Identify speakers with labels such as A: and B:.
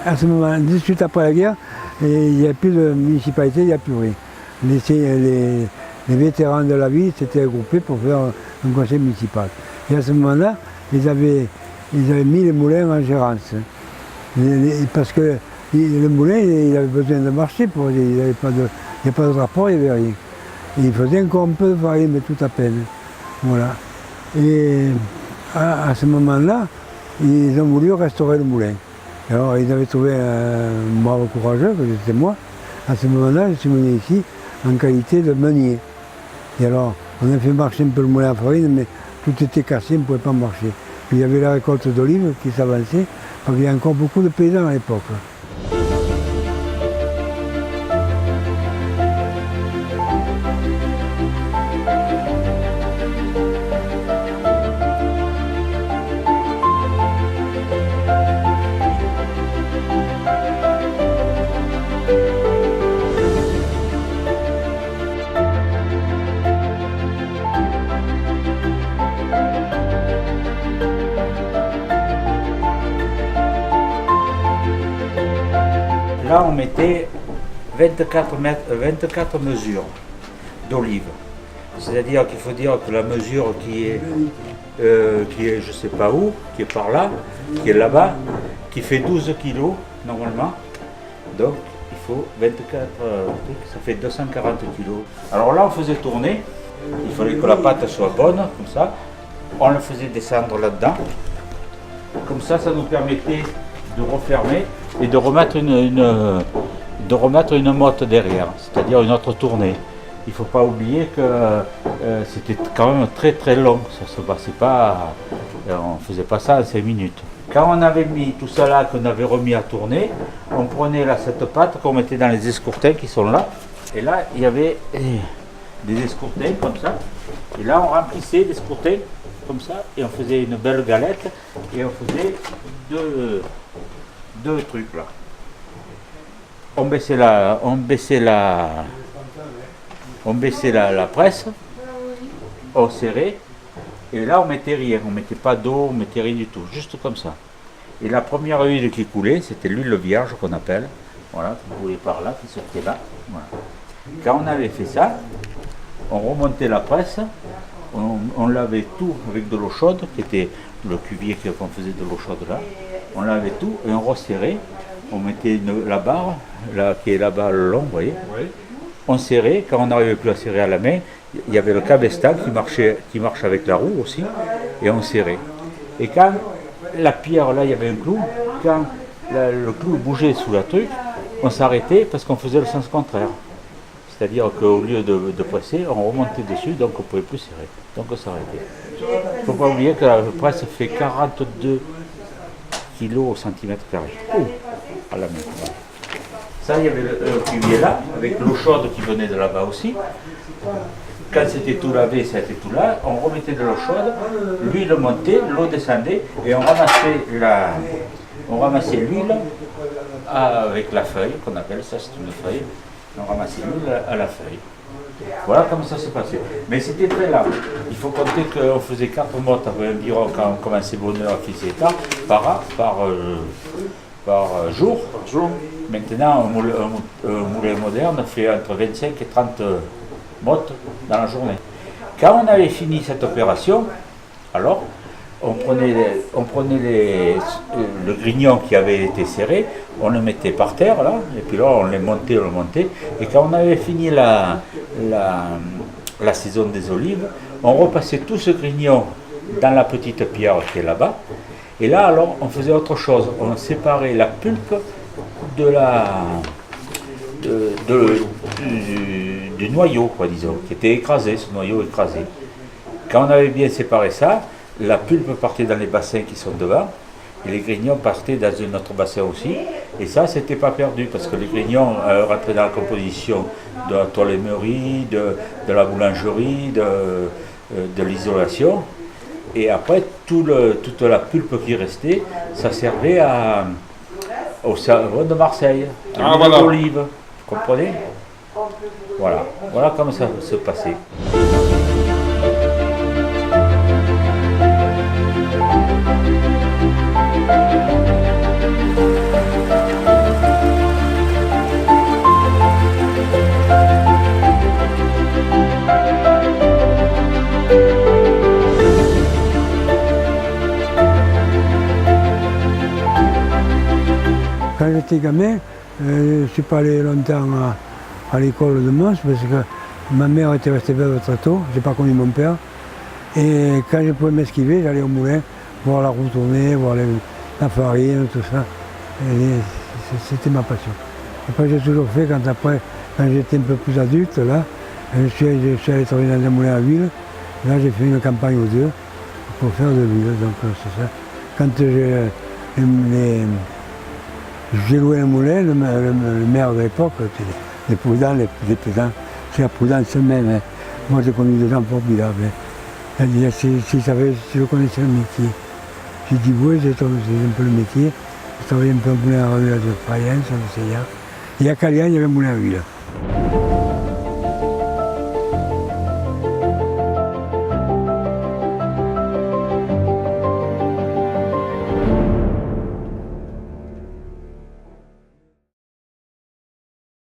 A: à ce moment, 18 après la guerre, il n'y a plus de municipalité, il n'y a plus rien. Les vétérans de la ville s'étaient regroupés pour faire un conseil municipal. Et à ce moment-là, ils avaient mis les moulins en gérance. Parce que le moulin, il avait besoin de marcher, il n'y avait pas de rapport, il n'y avait rien. Et il faisait encore un peu de farine, mais tout à peine. Voilà. Et à ce moment-là, ils ont voulu restaurer le moulin. Alors ils avaient trouvé un brave courageux, que c'était moi. À ce moment-là, je suis venu ici en qualité de meunier. Et alors, on a fait marcher un peu le moulin à farine, mais tout était cassé, on ne pouvait pas marcher. Puis il y avait la récolte d'olives qui s'avançait, parce qu'il y a encore beaucoup de paysans à l'époque.
B: Là, on mettait 24 mesures d'olives. C'est-à-dire qu'il faut dire que la mesure qui est je ne sais pas où, qui est par là, qui est là-bas, qui fait 12 kilos normalement. Donc, il faut 24 trucs, ça fait 240 kilos. Alors là, on faisait tourner. Il fallait que la pâte soit bonne, comme ça. On le faisait descendre là-dedans. Comme ça, ça nous permettait de refermer et de remettre une motte derrière, c'est-à-dire une autre tournée. Il ne faut pas oublier que c'était quand même très très long, ça se passait pas, on ne faisait pas ça en 5 minutes. Quand on avait mis tout ça là, qu'on avait remis à tourner, on prenait là cette pâte qu'on mettait dans les escourtins qui sont là, et là il y avait des escourtins comme ça, et là on remplissait l'escourtin comme ça, et on faisait une belle galette, et on faisait deux trucs là. On baissait la presse, on serrait, et là on mettait rien, on mettait pas d'eau, on mettait rien du tout, juste comme ça. Et la première huile qui coulait, c'était l'huile vierge qu'on appelle, voilà, que vous voyez par là, qui sortait là. Voilà. Quand on avait fait ça, on remontait la presse, on lavait tout avec de l'eau chaude, qui était le cuvier qu'on faisait de l'eau chaude là. On lavait tout et on resserrait. On mettait la barre, là, qui est là-bas le long, vous voyez. Oui. On serrait. Quand on n'arrivait plus à serrer à la main, il y avait le cabestan qui marche avec la roue aussi, et on serrait. Et quand la pierre, là, il y avait un clou, quand le clou bougeait sous la truc, on s'arrêtait parce qu'on faisait le sens contraire. C'est-à-dire qu'au lieu de presser, on remontait dessus, donc on ne pouvait plus serrer. Donc on s'arrêtait. Il ne faut pas oublier que la presse fait 42 kg au centimètre carré. À la main. Ça, il y avait le cuvier là, avec l'eau chaude qui venait de là-bas aussi. Quand c'était tout lavé, ça était tout là, on remettait de l'eau chaude, l'huile montait, l'eau descendait, et on ramassait l'huile avec la feuille, qu'on appelle ça, c'est une feuille. On ramassait l'huile à la feuille. Voilà comment ça se passait. Mais c'était très lent. Il faut compter qu'on faisait 4 mottes environ quand on commençait bonheur à fils et tard, par jour. Maintenant, un moulin moderne fait entre 25 et 30 mottes dans la journée. Quand on avait fini cette opération, alors on prenait le grignon qui avait été serré, on le mettait par terre là, et puis là on le montait, et quand on avait fini la saison des olives, on repassait tout ce grignon dans la petite pierre qui est là-bas, et là alors on faisait autre chose, on séparait la pulpe du noyau, quoi, disons, qui était écrasé, ce noyau écrasé. Quand on avait bien séparé ça, la pulpe partait dans les bassins qui sont devant, et les grignons partaient dans un autre bassin aussi, et ça, c'était pas perdu, parce que les grignons rentraient dans la composition de la toilemmerie, de la boulangerie, de l'isolation, et après, toute la pulpe qui restait, ça servait au savon de Marseille, à l'huile d'olive, vous comprenez? Voilà comment ça se passait.
A: quand j'étais gamin, je ne suis pas allé longtemps à l'école de Mons parce que ma mère était restée veuve très tôt, je n'ai pas connu mon père. Et quand je pouvais m'esquiver, j'allais au moulin, voir la roue tourner, voir la farine, tout ça. Et c'était ma passion. Après, j'ai toujours fait, quand j'étais un peu plus adulte, là, je suis allé travailler dans un moulin à huile. Là, j'ai fait une campagne ou deux pour faire de l'huile, donc c'est ça. Quand j'ai loué un moulin, le maire de l'époque, les prudents, les paysans, c'est la prudence même. Hein. Moi, j'ai connu des gens formidables. Hein. Elle dit, si je connaissais le métier. J'ai dit, oui, c'est un peu le métier. Je travaillais un peu au moulin à huile de Fayence, en essayant. Et à Calian, il y avait un moulin à huile.